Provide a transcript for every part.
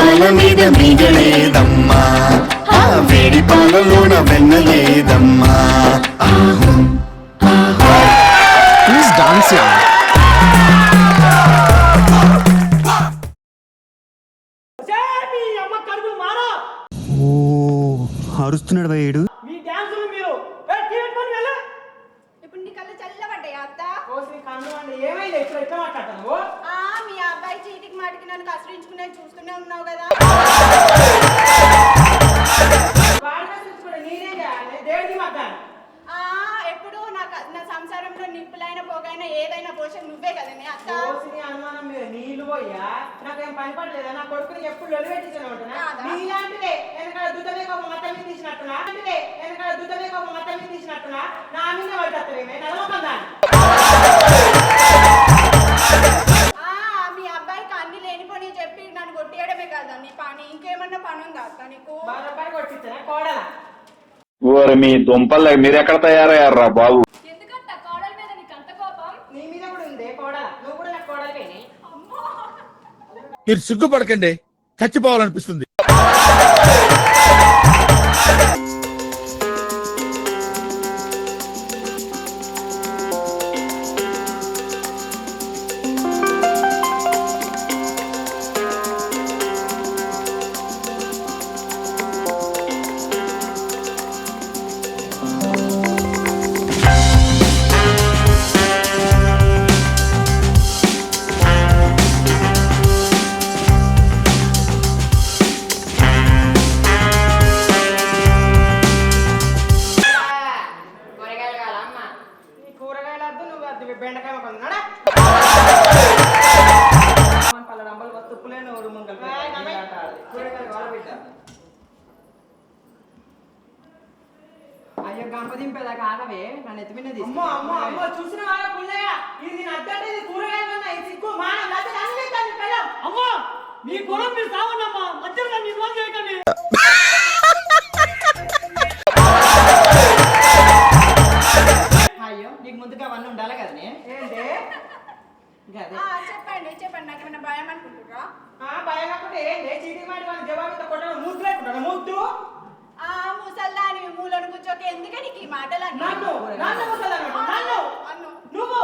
పాల మీద మిగలేదమ్మా, ఆ వేడి పాలలోన వెన్నలేదమ్మా. ప్లీజ్ డాన్స్ యా. ఓ అరుస్తున్నాడు భయ్యుడు. మీ డాన్సులు మీరు వెళ్ళు. ఇప్పుడు నీ కళ్ళు చల్లబడ్డాయి అత్త. కోసి కన్ను అండి ఏమైంది ఇప్పుడు ఎట్లా మాట్లాడతావు? మీ అబ్బాయి చీటికి మాటికి నన్ను కసరించుకునేది చూస్తూనే ఉన్నావు కదా. వాడిని చూసుకుంటే నేనే చేయాలి, దేవుడికి మాట్లాడు. ఎప్పుడు నా సంసారంలో నిప్పులైన పోగైనా ఏదైనా పోషణ నువ్వే కదనే అత్త. కోసిని అనుమానం మీద నీళ్లు పోయా నాకేం పని పడలేదా? నా కొడుకుని ఎప్పుడు లొల్లి పెట్టించాను ఉంటున్నా. నీలాంటిదే వెనకాల దుద్దమే ఒక మతం మీద తీసినట్టున్నా, వెనకాల దుద్దమే ఒక మతం మీద తీసినట్టున్నా నా మీద పడుతుందేమే నడవకుండా. మీ అబ్బాయికి అన్ని లేనిపోని చెప్పి నన్ను కొట్టియడమే కదా నీ పని. ఇంకేమన్నా పని ఉందా అత్త నీకు? బాగా కొట్టించానా కోడలా? ఓరి మీ దుంపల్లో మీరెక్కడ తయారయ్యారా బాబు? ఎందుకంత కోడల మీద నీకు అంత కోపం? నీ మీద కూడా ఉంది కోడల, నువ్వు కూడా నాకు కోడలిపోయినాయి. మీరు సిగ్గుపడకండి, చచ్చిపోవాలనిపిస్తుంది. కూరగాయలు వద్దు, నువ్వు వద్దు, బెండకాయ కొన్నాడా? పళ్ళ రంబలు తుప్పులే నూరు ముంగలు కూరగాయలు వాళ్ళ. అయ్యో గంప దింపేదాకా ఆగవే, నన్ను ఎత్తిమిన్నది. అమ్మో అమ్మో అమ్మో చూసిన వాళ్ళ పుల్లయ్య, ఇది నచ్చంటే ఇది కూరగాయలు ఉన్నాయి, సిగ్గు మానం అమ్మో మీ గొడవ మీరు సావన్నమ్మా, మధ్యలో మీరు వాళ్ళు చేయకండి. అయ్యో నీకు ముందుగా అవన్నీ ఉండాలి కదనే. ఏంటి చెప్పండి చెప్పండి, నాకేమైనా భయం అనుకుంటురా? భయం కాకుండా ఏంటి చీటీ మాట వాళ్ళ జవాబుతో కొట్టడం ముద్దు పెట్టుకుంటాను ముద్దు. ముసల్దాని మూలను కూర్చోక ఎందుకే నీకు ఈ మాటలు నన్ను నువ్వు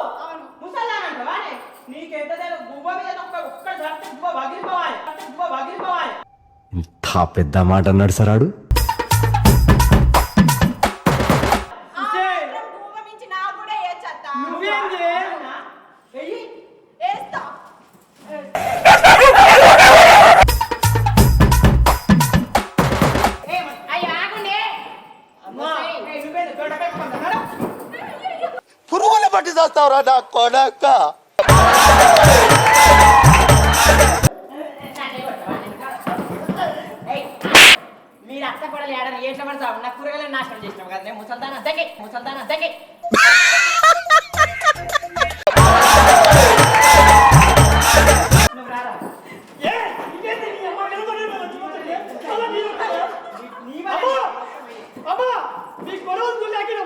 ముసల్దానంటావానే? నీకెంత గుబ్బ మీద ఒక్క గుబ్బ పగిలిపోవాలి. ఇంత పెద్ద మాట అన్నాడు సరాడు. మించి నాకు కూడా వేయచ్చత్తా. నువ్వేంటి వేస్తా. పురుగుల పట్టి చేస్తావురా నా కొడక. మీరు అత్త కూడా ఏడాది ఏట్ల పడతావు, నా కూరగాయలు నాశనం చేసినావు కదా. ముసల్దాన్ అద్దకి నువ్వు రారా. మీ గొడవలు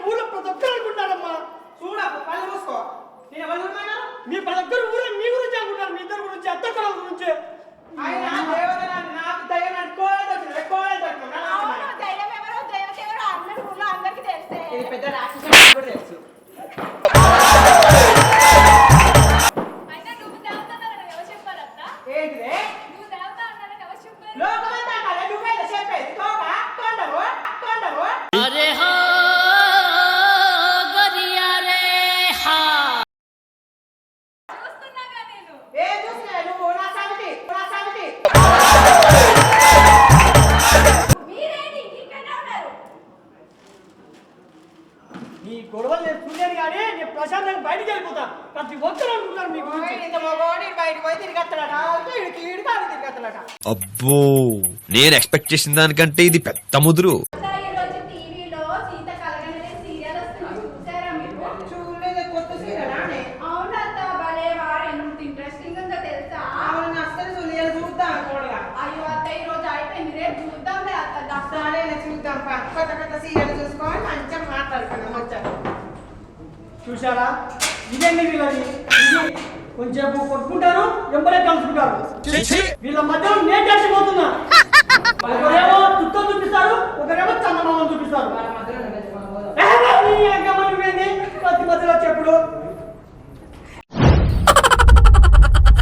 ఊళ్ళో ప్రతి ఒక్కరు అనుకుంటారమ్మా. చూడమ్మా పళ్ళు మూసుకో. నేను ఎవరు చూడమన్నాను? మీ ప్రతి ఒక్కరు ఊళ్ళో మీ గురించి అనుకుంటారు, మీ ఇద్దరు గురించి, అత్త కొడవల గురించి. నాకు దయ్యం ఇది పెద్ద రాక్షసు కూడా తెలుసు. ఏంటిదే లోకమంతా నువ్వేదో చెప్పేది కొండవు. ఏం చూసినా నువ్వు నా సంగతి నీ గొడవలు నేను చూడలేను కానీ నేను ప్రశాంతంగా బయటికి వెళ్ళిపోతా. ప్రతి ఒక్కరు అనుకుంటారు మీ గురించి. ఇంత మగవాడు బయటకు పోయి తిరిగేస్తాడట, తిరిగేస్తాడట. అబ్బో, నేను ఎక్స్పెక్ట్ చేసిన దానికంటే ఇది పెద్ద ముదురు. టీవీలో సీత కలగనే సీరియల్ వస్తుంది, చూసారా మీరు? చూడలేదు, కొత్త సీరియల్. అవును అత్త, భలే వారు ఎంత ఇంట్రెస్టింగ్ ఉందో తెలుసా? అవును అసలు చూడలేదు, చూద్దాం కూడా. అయ్యో అత్త ఈ రోజు అయిపోయింది, రేపు చూద్దాంలే అత్త. చూద్దాం, కొత్త సీరియల్ చూసుకొని మంచిగా మాట్లాడుకున్నాం. వచ్చారు చూసారా, ఇదేంటి వీళ్ళని, కొంచెంసేపు కొట్టుకుంటారు ఎంబడే కలుసుకుంటారు వీళ్ళ మధ్యలో నేను చచ్చిపోతున్నా